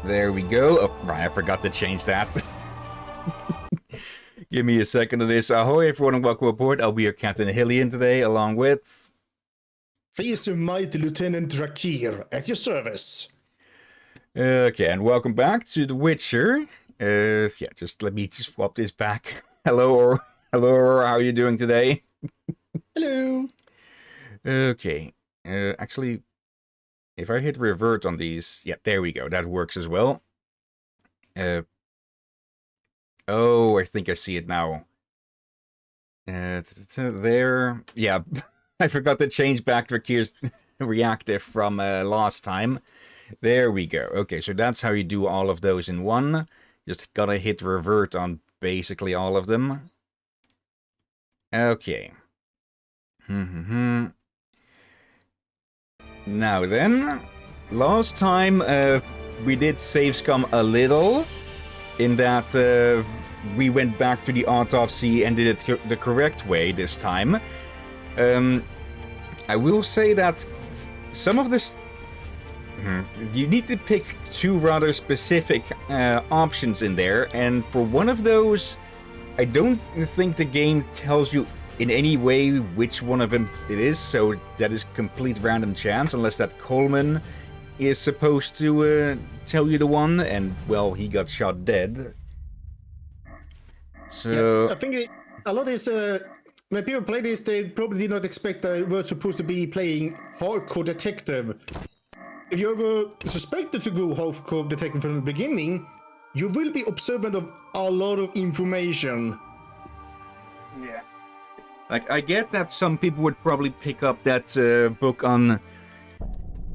There we go. Oh, right, I forgot to change that. Give me a second of this. Ahoy, everyone, and welcome aboard. I'll be your Captain Hillian today, along with... Fierce Mighty Lieutenant Drakir, at your service. Okay, and welcome back to The Witcher. Yeah, just let me swap this back. Hello, Aurora, how are you doing today? Hello. Okay, actually, if I hit revert on these... Yeah, there we go, that works as well. Oh, I think I see it now. There. Yeah, I forgot to change back Drakir's reactive from last time. There we go. Okay, so that's how you do all of those in one. Just gotta hit revert on basically all of them. Okay. Now then, last time we did save scum a little, in that we went back to the autopsy and did it the correct way this time. I will say that some of this... You need to pick two rather specific options in there, and for one of those, I don't think the game tells you in any way which one of them it is, so that is complete random chance, unless that Coleman is supposed to tell you the one, and, well, he got shot dead. So... Yeah, I think a lot is... when people play this, they probably did not expect that we're supposed to be playing hardcore detective. If you ever suspected to go hardcore detective from the beginning, you will be observant of a lot of information. Yeah. Like, I get that some people would probably pick up that book on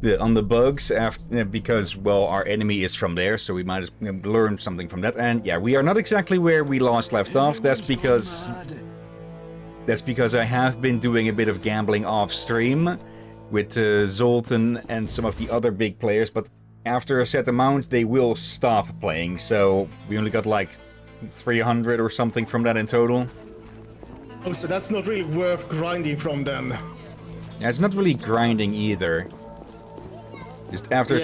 the bugs after, because, well, our enemy is from there, so we might learn something from that. And yeah, we are not exactly where we last left off. That's because I have been doing a bit of gambling off stream with Zoltan and some of the other big players, but after a set amount they will stop playing, so we only got like 300 or something from that in total. Oh, so that's not really worth grinding from them. Yeah, it's not really grinding either. Just after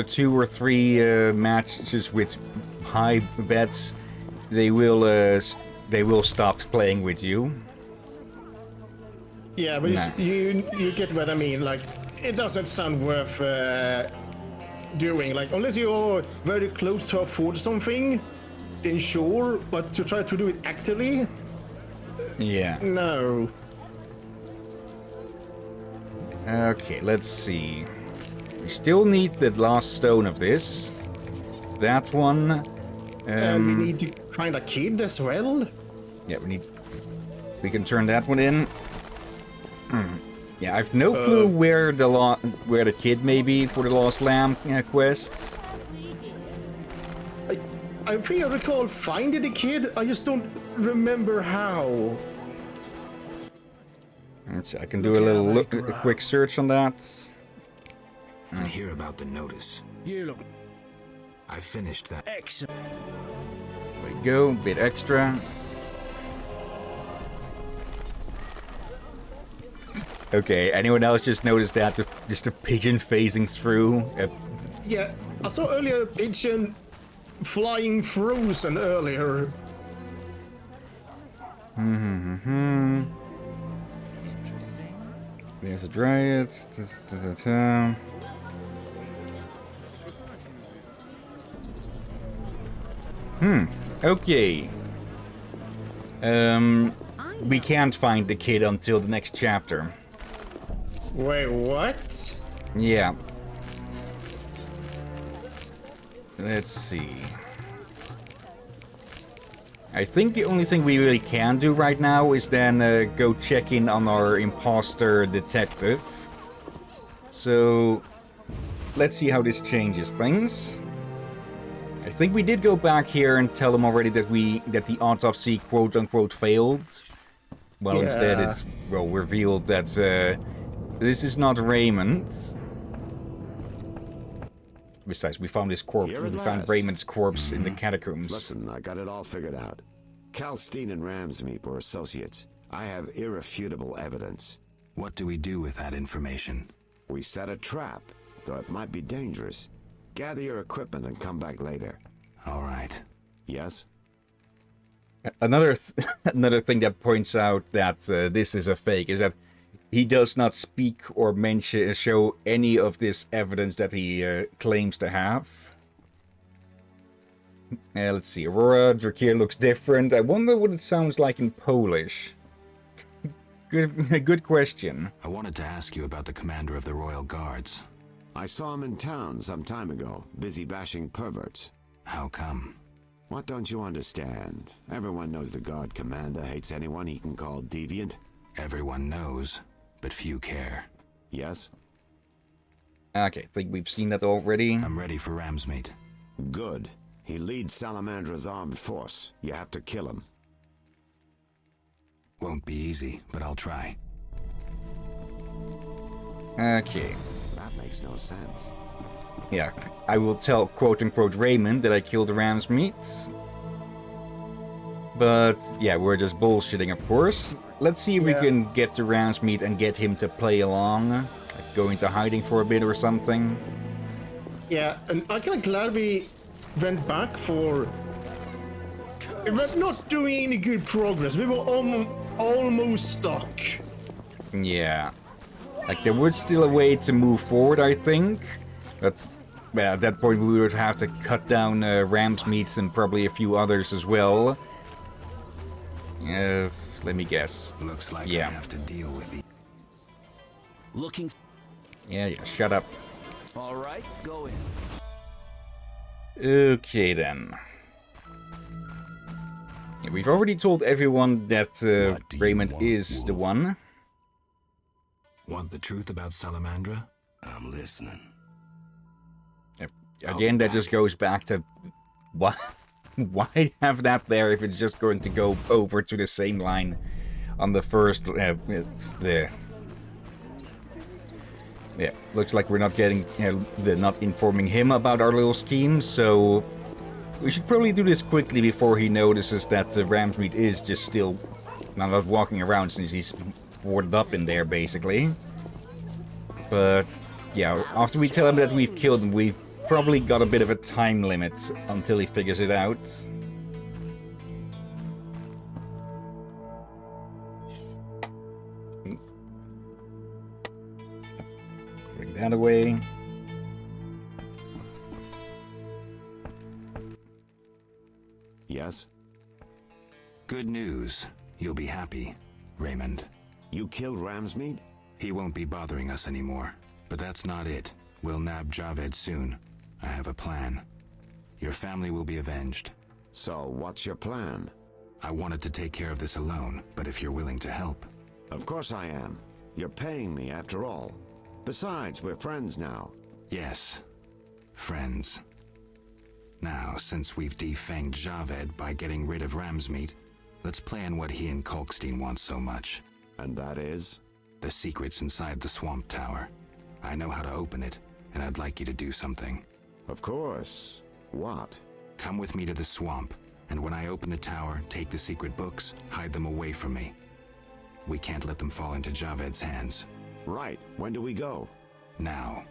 two or three matches with high bets, they will stop playing with you. Yeah, but you get what I mean. Like, it doesn't sound worth doing. Like, unless you're very close to afford something, then sure. But to try to do it actively, yeah, no. Okay, let's see. We still need the last stone of this. That one. And we need to find a kid as well. Yeah, we can turn that one in. Yeah, I've no clue where the kid may be for the Lost Lamb quest. I think I recall finding the kid. I just don't remember how. Let's see, I can do a quick search on that. I hear about the notice. You look I finished that. excellent. There we go, a bit extra. Okay, anyone else just noticed that? Just a pigeon phasing through? Yeah, I saw earlier a pigeon flying frozen earlier. There's a dryad. Okay. We can't find the kid until the next chapter. Wait, what? Yeah. Let's see. I think the only thing we really can do right now is then go check in on our imposter detective. So, let's see how this changes things. I think we did go back here and tell them already that the autopsy quote-unquote failed. Well, instead it's, well, revealed that this is not Raymond. Besides, we found his corpse. We found Raymond's corpse in the catacombs. Listen, I got it all figured out. Kalstein and Ramsmeep were associates. I have irrefutable evidence. What do we do with that information? We set a trap, though it might be dangerous. Gather your equipment and come back later. All right. Yes? Another another thing that points out that this is a fake is that he does not speak or show any of this evidence that he claims to have. Let's see. Aurora Drakir looks different. I wonder what it sounds like in Polish. Good question. I wanted to ask you about the commander of the Royal Guards. I saw him in town some time ago, busy bashing perverts. How come? What don't you understand? Everyone knows the guard commander hates anyone he can call deviant. Everyone knows, but few care. Yes? Okay, I think we've seen that already. I'm ready for Ramsmeet. Good. He leads Salamandra's armed force. You have to kill him. Won't be easy, but I'll try. Okay. That makes no sense. Yeah, I will tell quote-unquote Raymond that I killed Ramsmeet. But, yeah, we're just bullshitting, of course. Let's see if we can get to Ramsmeet and get him to play along. Like go into hiding for a bit or something. Yeah, and I'm kind of glad we went back for... We were not doing any good progress. We were almost stuck. Yeah. Like, there was still a way to move forward, I think. But, well, at that point we would have to cut down Ramsmeet and probably a few others as well. Let me guess. Looks like Yeah. I have to deal with these. Looking. Yeah, shut up. All right, go in. Okay, then. We've already told everyone that What do you Raymond want, is the Wolf? one. Want the truth about Salamandra? I'm listening. Again, that just goes back to why have that there if it's just going to go over to the same line on the first there. Yeah, looks like we're not getting not informing him about our little scheme, so we should probably do this quickly before he notices that Ramsmeet is just still not walking around since he's boarded up in there basically. But yeah, after we tell him that we've killed him, we've probably got a bit of a time limit until he figures it out. Bring that away. Yes? Good news. You'll be happy, Raymond. You killed Ramsmeet? He won't be bothering us anymore. But that's not it. We'll nab Javed soon. I have a plan. Your family will be avenged. So, what's your plan? I wanted to take care of this alone, but if you're willing to help... Of course I am. You're paying me after all. Besides, we're friends now. Yes. Friends. Now, since we've defanged Javed by getting rid of Ramsmeet, let's plan what he and Kalkstein want so much. And that is? The secret's inside the Swamp Tower. I know how to open it, and I'd like you to do something. Of course. What? Come with me to the swamp, and when I open the tower, take the secret books, hide them away from me. We can't let them fall into Javed's hands. Right. When do we go? Now.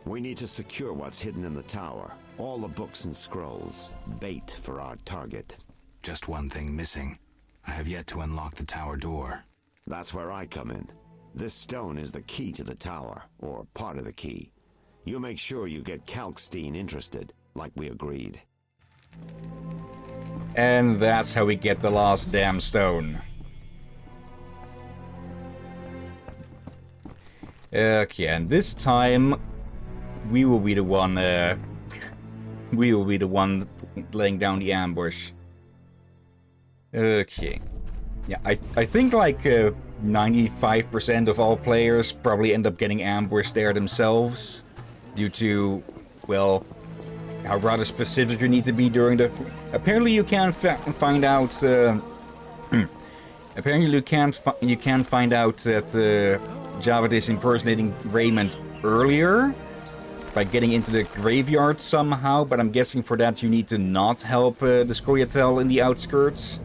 We need to secure what's hidden in the tower. All the books and scrolls. Bait for our target. Just one thing missing. I have yet to unlock the tower door. That's where I come in. This stone is the key to the tower, or part of the key. You make sure you get Kalkstein interested, like we agreed. And that's how we get the last damn stone. Okay, and this time we will be the one laying down the ambush. Okay. Yeah, I think like 95% of all players probably end up getting ambushed there themselves due to, well, how rather specific you need to be during the... Apparently you can find out... apparently you can find out that Javed is impersonating Raymond earlier by getting into the graveyard somehow, but I'm guessing for that you need to not help the Scoia'tael in the outskirts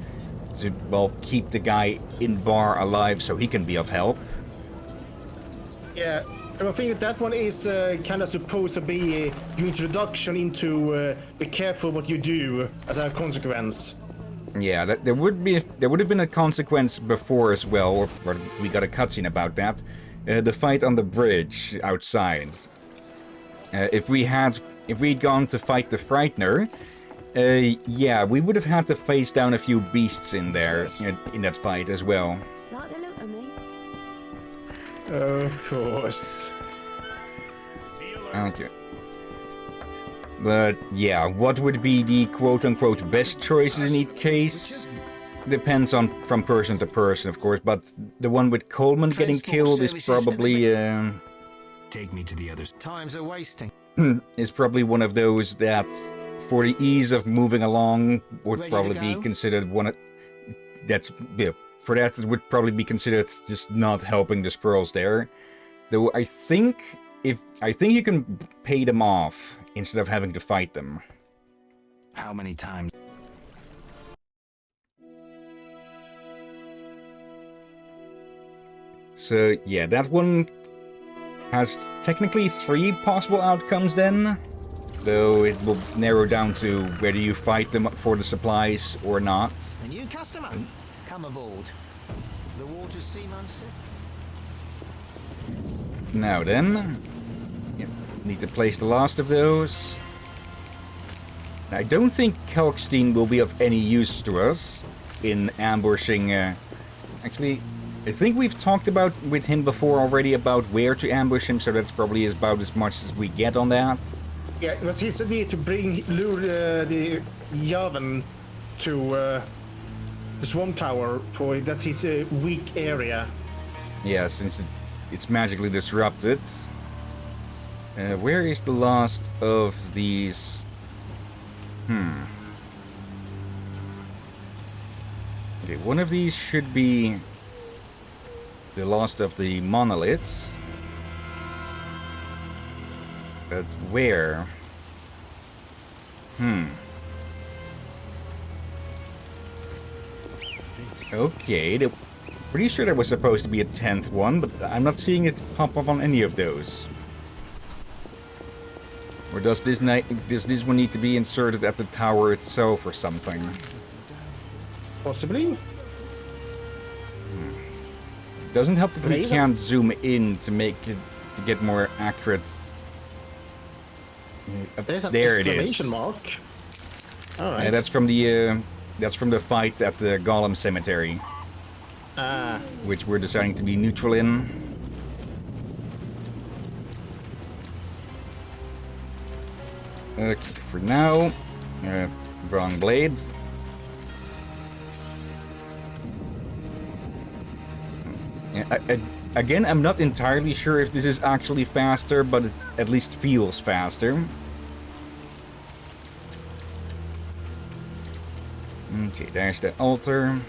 to, well, keep the guy in bar alive so he can be of help. Yeah, And I think that one is kind of supposed to be your introduction into be careful what you do as a consequence. Yeah, there would have been a consequence before as well, or we got a cutscene about that. The fight on the bridge outside. If we'd gone to fight the Frightener, yeah, we would have had to face down a few beasts in there in that fight as well. Like the look of me. Of course. Okay. But yeah, what would be the quote-unquote best choices in each case? Depends on from person to person, of course, but the one with Coleman getting killed is probably Take me to the others. Times are wasting. is probably one of those that, for the ease of moving along, would Ready to probably be go? considered one of that's yeah, for that it would probably be considered just not helping the squirrels there. Though I think you can pay them off instead of having to fight them. How many times? So yeah, that one has technically 3 possible outcomes then, though it will narrow down to whether you fight them for the supplies or not. A new customer. Come aboard. The water seem unset. Now then, yeah, need to place the last of those. I don't think Kalkstein will be of any use to us in ambushing. Actually, I think we've talked about with him before already about where to ambush him, so that's probably about as much as we get on that. Yeah, it was his idea to lure the Yavin to the Swamp Tower, for that's his weak area. Yeah, since it's magically disrupted. Where is the last of these? Okay, one of these should be the last of the monoliths. But where? Okay, pretty sure there was supposed to be a 10th one, but I'm not seeing it pop up on any of those. Or does this one need to be inserted at the tower itself or something? Possibly. Doesn't help that we Laser? can't zoom in to make it to get more accurate. There's an There it exclamation is. mark. All right. Yeah, that's from the fight at the Golem Cemetery, Ah, which we're deciding to be neutral in. Okay, for now, wrong blade. Yeah, again, I'm not entirely sure if this is actually faster, but it at least feels faster. Okay, there's the altar.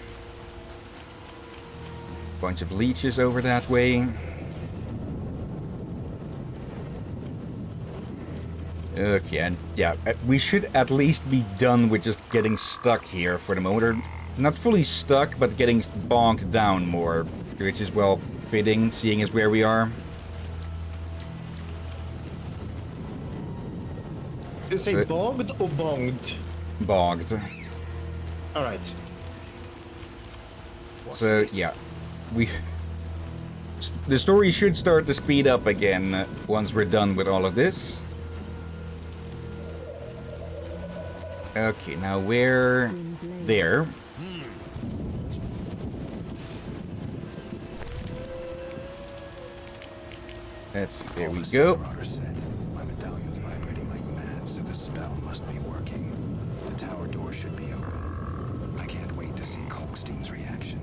Bunch of leeches over that way. Okay, and yeah, we should at least be done with just getting stuck here for the moment. Or not fully stuck, but getting bogged down more, which is well fitting, seeing as where we are. you say So- bogged or bonged? Bogged. All right. So yeah, the story should start to speed up again once we're done with all of this. Okay, now we're there. There we go. Marauder said, my medallion's vibrating like mad, so the spell must be working. The tower door should be open. I can't wait to see Kalkstein's reaction.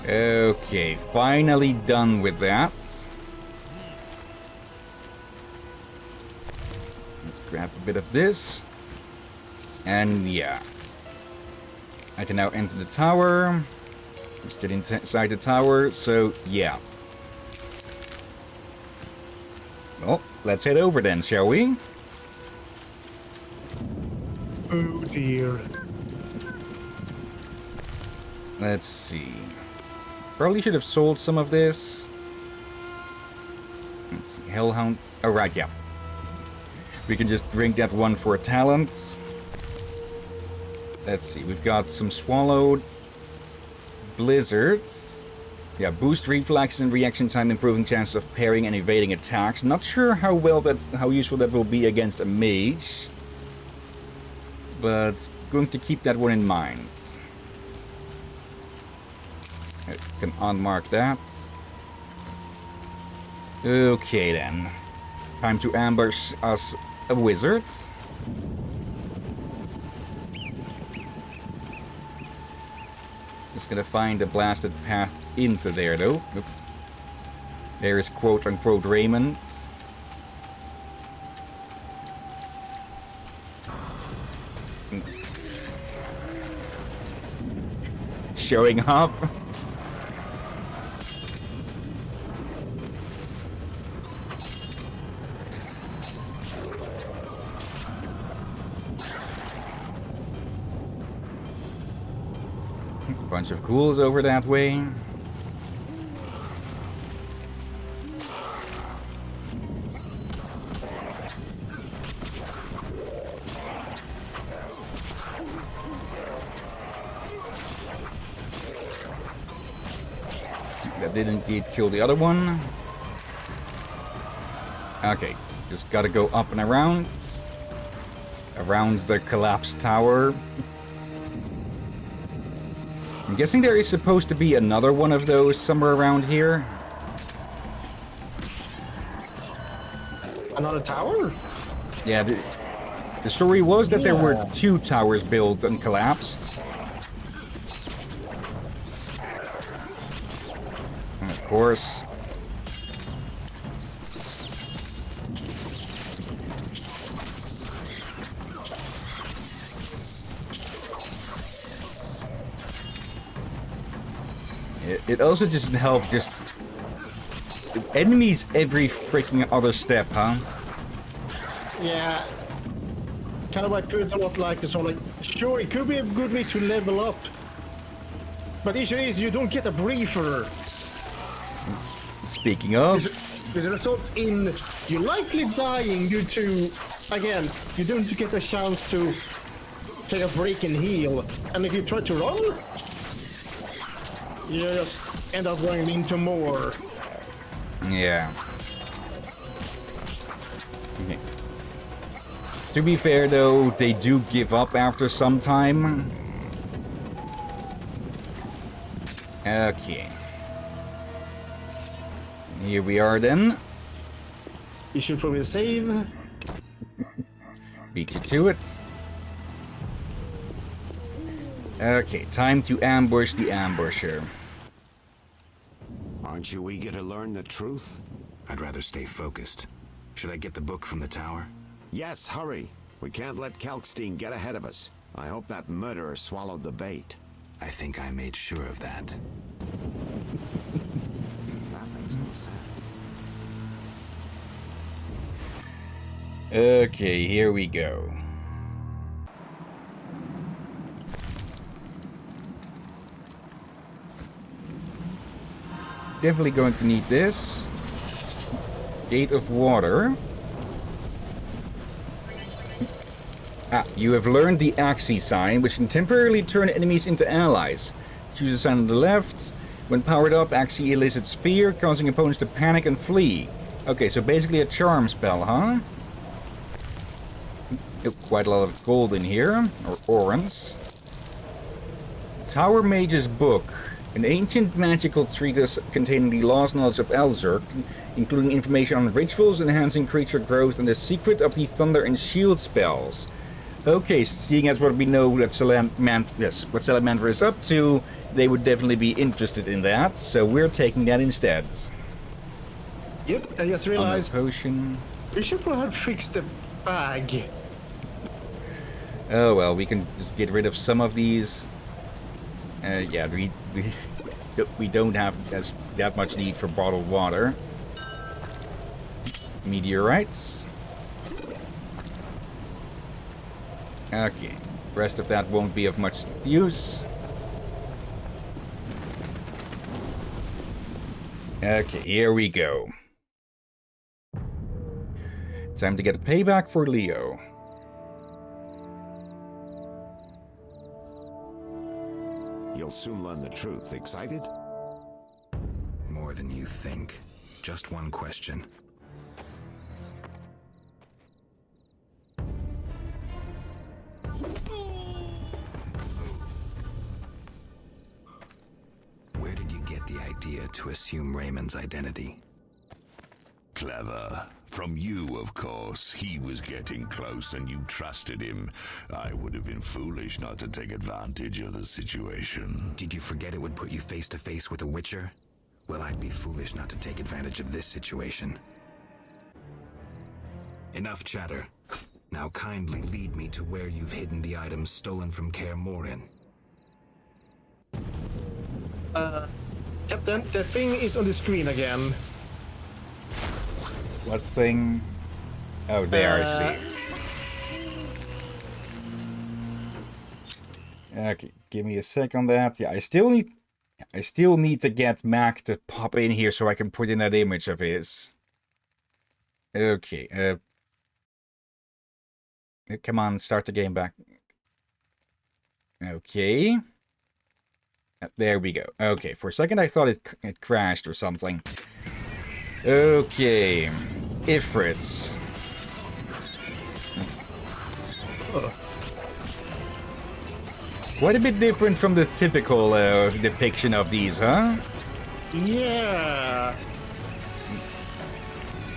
Okay, finally done with that. Let's grab a bit of this. And yeah. I can now enter the tower. Let's get inside the tower, so yeah. Well, let's head over then, shall we? Oh dear. Let's see. Probably should have sold some of this. Let's see, Hellhound. Oh, right, yeah. We can just drink that one for talent. Let's see, we've got some Swallowed. Blizzard. Yeah, boost reflex and reaction time, improving chances of parrying and evading attacks. Not sure how useful that will be against a mage. But going to keep that one in mind. I can unmark that. Okay then. Time to ambush us a wizard. Just gonna find a blasted path into there though. Oop. There is quote unquote Raymond. Showing up. Bunch of ghouls over that way. That didn't kill the other one. Okay, just gotta go up and around. Around the collapsed tower. I'm guessing there is supposed to be another one of those somewhere around here. Another tower? Yeah, the story was that there were 2 towers built and collapsed. And of course. It also doesn't help just enemies every freaking other step, huh? Yeah. Kind of like put a lot like this one. Like, sure, it could be a good way to level up. But the issue is you don't get a briefer. Speaking of, This results in you likely dying due to, again, you don't get a chance to take a break and heal. And if you try to run, you just end up running into more. yeah. Okay. To be fair though, they do give up after some time. Okay. Here we are then. You should probably save. Beat you to it. Okay, time to ambush the ambusher. Aren't you eager to learn the truth? I'd rather stay focused. Should I get the book from the tower? Yes, hurry. We can't let Kalkstein get ahead of us. I hope that murderer swallowed the bait. I think I made sure of that. That makes no sense. Okay, here we go. Definitely going to need this. Gate of Water. Ah, you have learned the Axii sign, which can temporarily turn enemies into allies. Choose a sign on the left. When powered up, Axii elicits fear, causing opponents to panic and flee. Okay, so basically a charm spell, huh? Oh, quite a lot of gold in here, or orans. Tower Mage's Book. An ancient magical treatise containing the lost knowledge of Elzurk, including information on rituals, enhancing creature growth, and the secret of the Thunder and Shield spells. Okay, seeing as what we know that what Salamander is up to, they would definitely be interested in that, so we're taking that instead. Yep, I just On the realized potion. we should probably have fixed the bag. Oh well, we can just get rid of some of these. Yeah, we don't have that much need for bottled water. Meteorites. Okay, rest of that won't be of much use. Okay, here we go. Time to get a payback for Leo. You'll soon learn the truth. Excited? More than you think. Just one question. Where did you get the idea to assume Raymond's identity? Clever. From you, of course. He was getting close and you trusted him. I would have been foolish not to take advantage of the situation. Did you forget it would put you face to face with a Witcher? Well, I'd be foolish not to take advantage of this situation. Enough chatter. Now kindly lead me to where you've hidden the items stolen from Kaer Morhen. Captain, the thing is on the screen again. What thing? Oh, there, I see. Okay, give me a sec on that. Yeah, I still need to get Mac to pop in here so I can put in that image of his. Okay, come on, start the game back. Okay. There we go. Okay, for a second I thought it crashed or something. Okay. Ifrits. Quite a bit different from the typical depiction of these, huh? Yeah.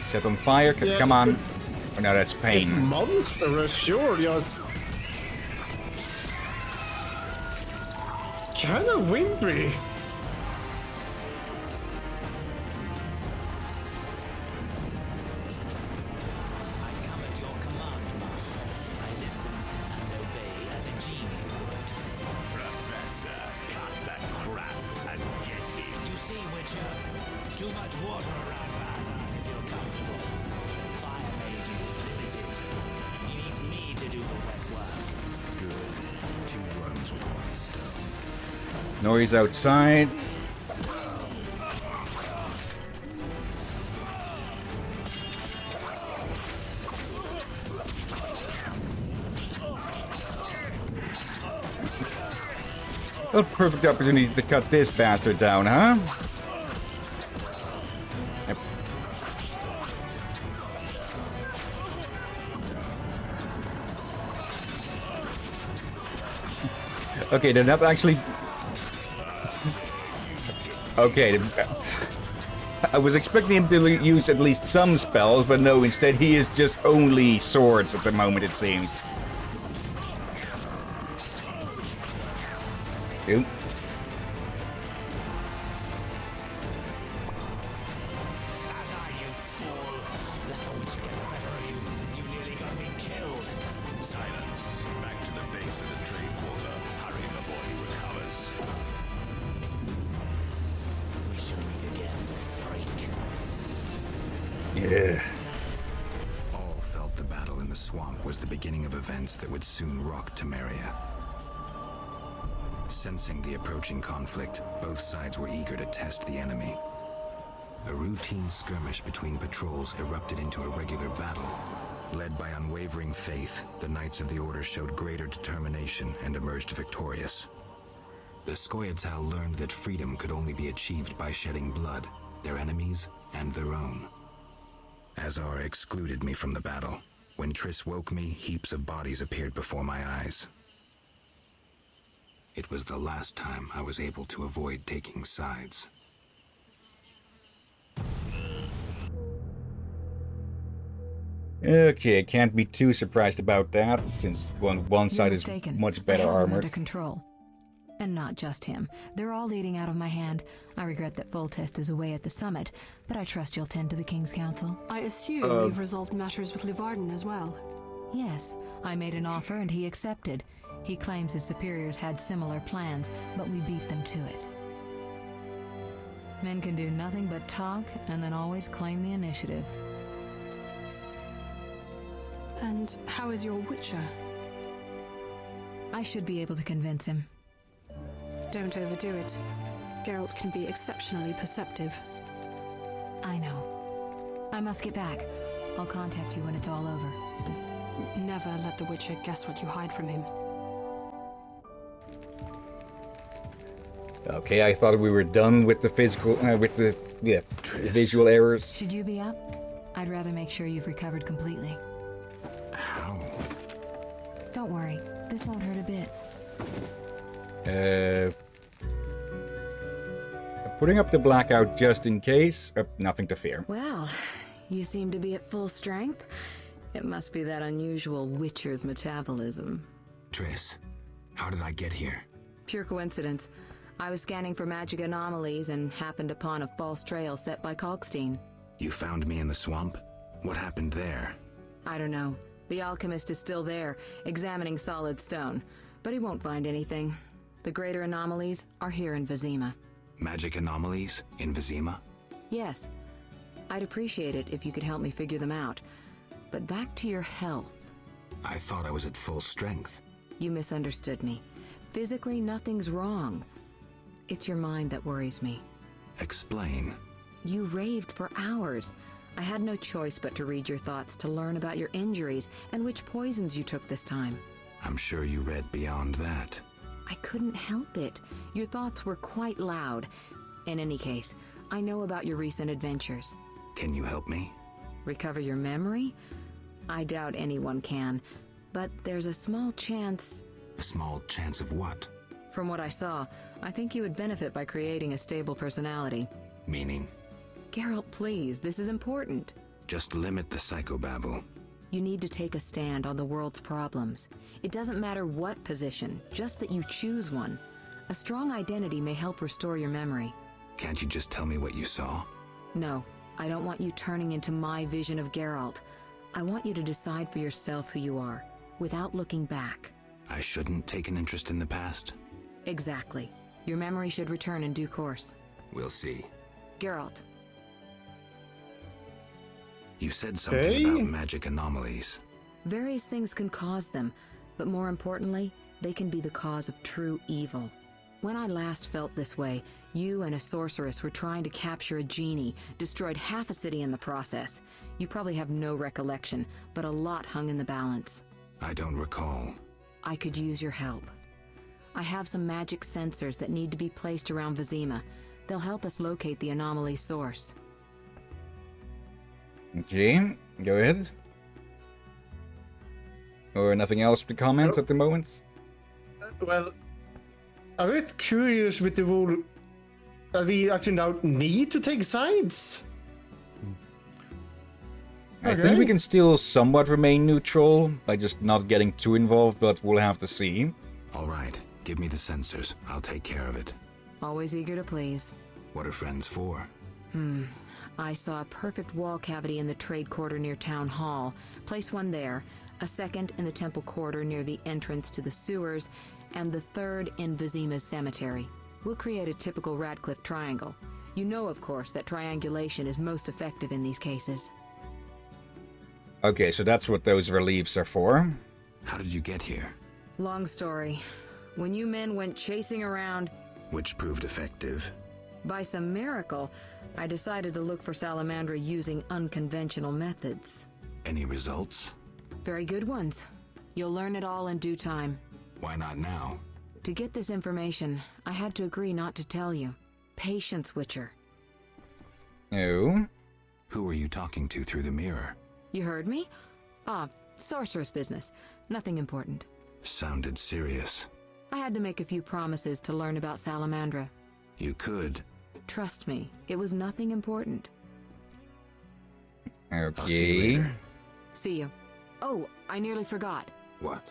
Set on fire. Yeah, Come on. it's- Oh, no, that's It's pain. monstrous, sure, just... Kinda wimpy. I come at your command, Master. I listen and obey as a genie would. Professor, cut that crap and get in. You see, Witcher, too much water around Vazant if you're comfortable. Fire mage is limited. He needs me to do the wet work. Good. 2 worms with 1 stone. Noise outside. A perfect opportunity to cut this bastard down, huh? Yep. Okay, they're not actually... Okay, I was expecting him to use at least some spells, but no, instead he is just only swords at the moment, it seems. Oop. As are you, fool. Let the Witcher get the better of you. You nearly got me killed. Silence. Back to the base of the trade quarter. Hurry before he recovers. We shall meet again, freak. Yeah. All felt the battle in the swamp was the beginning of events that would soon rock Temeria. Sensing the approaching conflict, both sides were eager to test the enemy. A routine skirmish between patrols erupted into a regular battle. Led by unwavering faith, the Knights of the Order showed greater determination and emerged victorious. The Scoia'tael learned that freedom could only be achieved by shedding blood, their enemies and their own. Azar excluded me from the battle. When Triss woke me, heaps of bodies appeared before my eyes. It was the last time I was able to avoid taking sides. Okay, can't be too surprised about that, since one side is mistaken. much better I have them armored. under control. And not just him. They're all leading out of my hand. I regret that Voltest is away at the summit, but I trust you'll tend to the King's Council. I assume you've resolved matters with Livarden as well. Yes, I made an offer and he accepted. He claims his superiors had similar plans, but we beat them to it. Men can do nothing but talk and then always claim the initiative. And how is your Witcher? I should be able to convince him. Don't overdo it. Geralt can be exceptionally perceptive. I know. I must get back. I'll contact you when it's all over. Never let the Witcher guess what you hide from him. Okay, I thought we were done with the physical, visual errors. Should you be up? I'd rather make sure you've recovered completely. How? Don't worry, this won't hurt a bit. Putting up the blackout just in case. Nothing to fear. Well, you seem to be at full strength. It must be that unusual Witcher's metabolism. Triss, how did I get here? Pure coincidence. I was scanning for magic anomalies and happened upon a false trail set by Kalkstein. You found me in the swamp? What happened there? I don't know. The alchemist is still there, examining solid stone. But he won't find anything. The greater anomalies are here in Vizima. Magic anomalies in Vizima? Yes. I'd appreciate it if you could help me figure them out. But back to your health. I thought I was at full strength. You misunderstood me. Physically, nothing's wrong. It's your mind that worries me. Explain. You raved for hours. I had no choice but to read your thoughts to learn about your injuries and which poisons you took this time. I'm sure you read beyond that. I couldn't help it. Your thoughts were quite loud. In any case, I know about your recent adventures. Can you help me? Recover your memory? I doubt anyone can, but there's a small chance. A small chance of what? From what I saw, I think you would benefit by creating a stable personality. Meaning? Geralt, please, this is important. Just limit the psychobabble. You need to take a stand on the world's problems. It doesn't matter what position, just that you choose one. A strong identity may help restore your memory. Can't you just tell me what you saw? No, I don't want you turning into my vision of Geralt. I want you to decide for yourself who you are, without looking back. I shouldn't take an interest in the past? Exactly. Your memory should return in due course. We'll see. Geralt. You said something Okay. about magic anomalies. Various things can cause them, but more importantly, they can be the cause of true evil. When I last felt this way, you and a sorceress were trying to capture a genie, destroyed half a city in the process. You probably have no recollection, but a lot hung in the balance. I don't recall. I could use your help. I have some magic sensors that need to be placed around Vizima. They'll help us locate the anomaly's source. Okay, go ahead. Or nothing else to comment at the moment? Well, I'm a bit curious with the rule. We actually now need to take sides. I think we can still somewhat remain neutral by just not getting too involved, but we'll have to see. All right, give me the sensors. I'll take care of it. Always eager to please. What are friends for? I saw a perfect wall cavity in the trade quarter near Town Hall. Place one there, a second in the temple quarter near the entrance to the sewers, and the third in Vizima's cemetery. We'll create a typical Radcliffe triangle. You know, of course, that triangulation is most effective in these cases. Okay, so that's what those reliefs are for. How did you get here? Long story. When you men went chasing around, Which proved effective. by some miracle, I decided to look for Salamandra using unconventional methods. Any results? Very good ones. You'll learn it all in due time. Why not now? To get this information, I had to agree not to tell you. Patience, Witcher. Oh. Who were you talking to through the mirror? You heard me? Ah, sorceress business. Nothing important. Sounded serious. I had to make a few promises to learn about Salamandra. You could. Trust me, it was nothing important. I'll see you Okay. later. See you. Oh, I nearly forgot. What?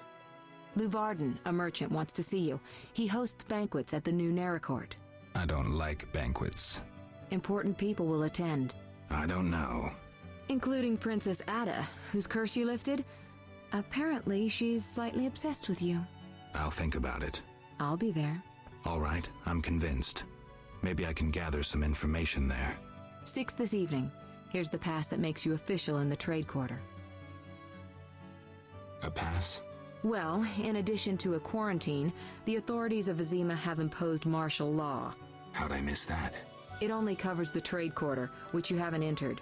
Luvarden, a merchant, wants to see you. He hosts banquets at the new Neracourt. I don't like banquets. Important people will attend, I don't know. including Princess Ada, whose curse you lifted. Apparently, she's slightly obsessed with you. I'll think about it. I'll be there. All right, I'm convinced. Maybe I can gather some information there. 6 this evening. Here's the pass that makes you official in the trade quarter. A pass? Well, in addition to a quarantine, the authorities of Vizima have imposed martial law. How'd I miss that? It only covers the trade quarter, which you haven't entered.